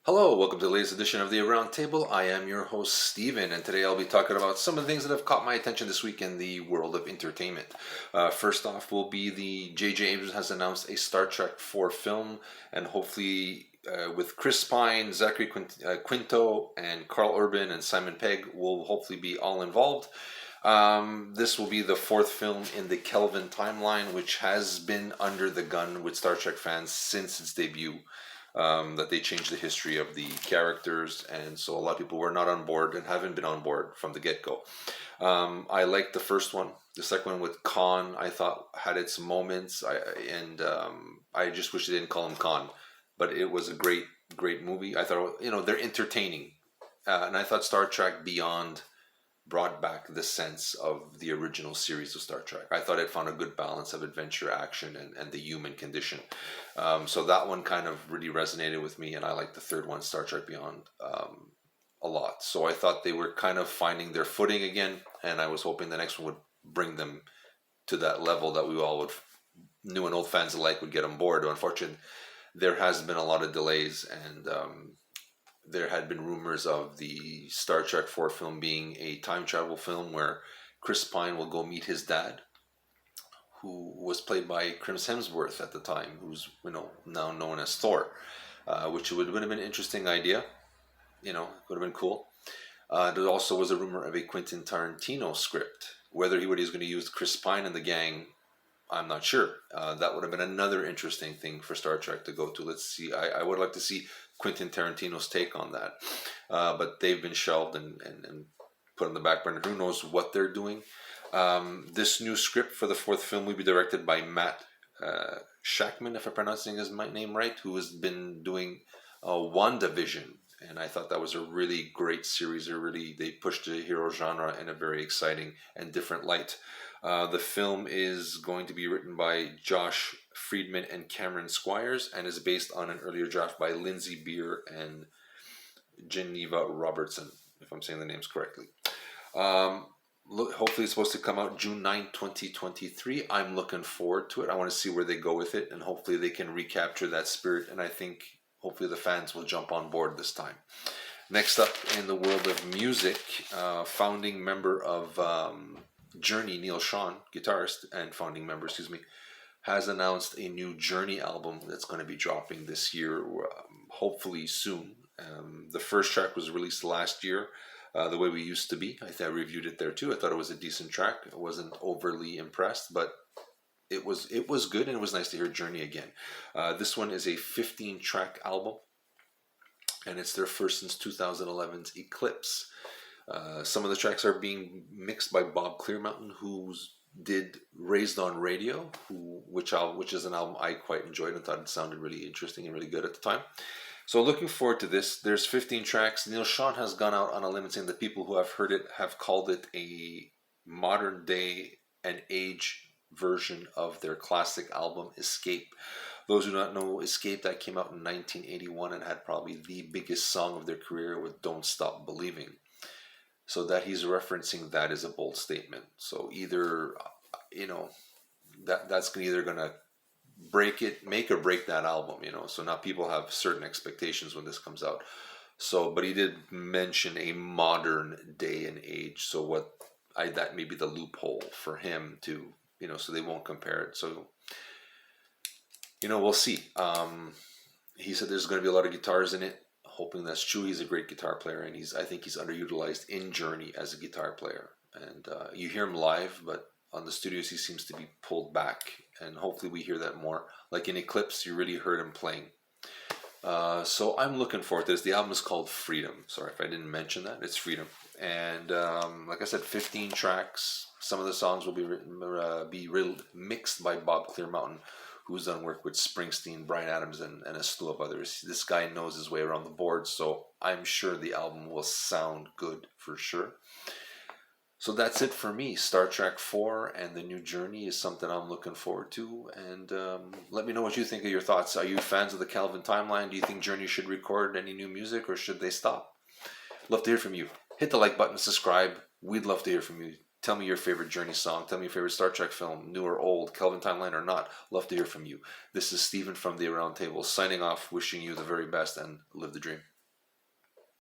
Hello, welcome to the latest edition of the Arondtable. I am your host, Steven, and today I'll be talking about some of the things that have caught my attention this week in the world of entertainment. First off will be the J.J. Abrams has announced a Star Trek 4 film, and hopefully with Chris Pine, Zachary Quinto, and Carl Urban and Simon Pegg will hopefully be all involved. This will be the fourth film in the Kelvin timeline, which has been under the gun with Star Trek fans since its debut. That they changed the history of the characters, and so a lot of people were not on board and haven't been on board from the get-go. I liked the first one. The second one with Khan, I thought had its moments. I just wish they didn't call him Khan, but it was a great movie. I thought they're entertaining, and I thought Star Trek Beyond brought back the sense of the original series of Star Trek. I thought it found a good balance of adventure, action, and the human condition. So that one kind of really resonated with me, and I like the third one, Star Trek Beyond, a lot. So I thought they were kind of finding their footing again, and I was hoping the next one would bring them to that level that we all new and old fans alike would get on board. Unfortunately, there has been a lot of delays, and there had been rumors of the Star Trek 4 film being a time travel film where Chris Pine will go meet his dad, who was played by Chris Hemsworth at the time, who's now known as Thor, which would have been an interesting idea. Would have been cool. There also was a rumor of a Quentin Tarantino script. Whether he was going to use Chris Pine and the gang, I'm not sure. That would have been another interesting thing for Star Trek to go to. Let's see. I would like to see Quentin Tarantino's take on that. But they've been shelved and put on the back burner. Who knows what they're doing? This new script for the fourth film will be directed by Matt Shackman, if I'm pronouncing his name right, who has been doing WandaVision. And I thought that was a really great series. They pushed the hero genre in a very exciting and different light. The film is going to be written by Josh Friedman and Cameron Squires, and is based on an earlier draft by Lindsay Beer and Geneva Robertson, if I'm saying the names correctly. Hopefully it's supposed to come out June 9, 2023. I'm looking forward to it. I want to see where they go with it, and hopefully they can recapture that spirit, and I think hopefully the fans will jump on board this time. Next up in the world of music, founding member of Journey, Neil Schon, guitarist and founding member, has announced a new Journey album that's going to be dropping this year, hopefully soon. The first track was released last year, The Way We Used to Be. I think I reviewed it there too. I thought it was a decent track. I wasn't overly impressed, but it was good, and it was nice to hear Journey again. This one is a 15-track album, and it's their first since 2011's Eclipse. Some of the tracks are being mixed by Bob Clearmountain, who did Raised on Radio, which is an album I quite enjoyed and thought it sounded really interesting and really good at the time. So looking forward to this. There's 15 tracks. Neil Schon has gone out on a limb saying that people who have heard it have called it a modern day and age version of their classic album Escape. Those who do not know Escape, that came out in 1981 and had probably the biggest song of their career with Don't Stop Believing. So that he's referencing that is a bold statement. So either, that's either going to make or break that album, So now people have certain expectations when this comes out. So, but he did mention a modern day and age. So that may be the loophole for him to, so they won't compare it. So, we'll see. He said there's going to be a lot of guitars in it. Hoping that's true. He's a great guitar player, and I think he's underutilized in Journey as a guitar player. And you hear him live, but on the studios he seems to be pulled back, and hopefully we hear that more. Like in Eclipse, you really heard him playing. So I'm looking forward to this. The album is called Freedom. Sorry if I didn't mention that. It's Freedom. And like I said, 15 tracks. Some of the songs will be mixed by Bob Clearmountain, who's done work with Springsteen, Bryan Adams, and a slew of others. This guy knows his way around the board, so I'm sure the album will sound good for sure. So that's it for me. Star Trek 4 and the new Journey is something I'm looking forward to. And let me know what you think of your thoughts. Are you fans of the Kelvin timeline? Do you think Journey should record any new music, or should they stop? Love to hear from you. Hit the like button, subscribe. We'd love to hear from you. Tell me your favorite Journey song. Tell me your favorite Star Trek film, new or old, Kelvin timeline or not. Love to hear from you. This is Steven from the Arondtable signing off, wishing you the very best and live the dream.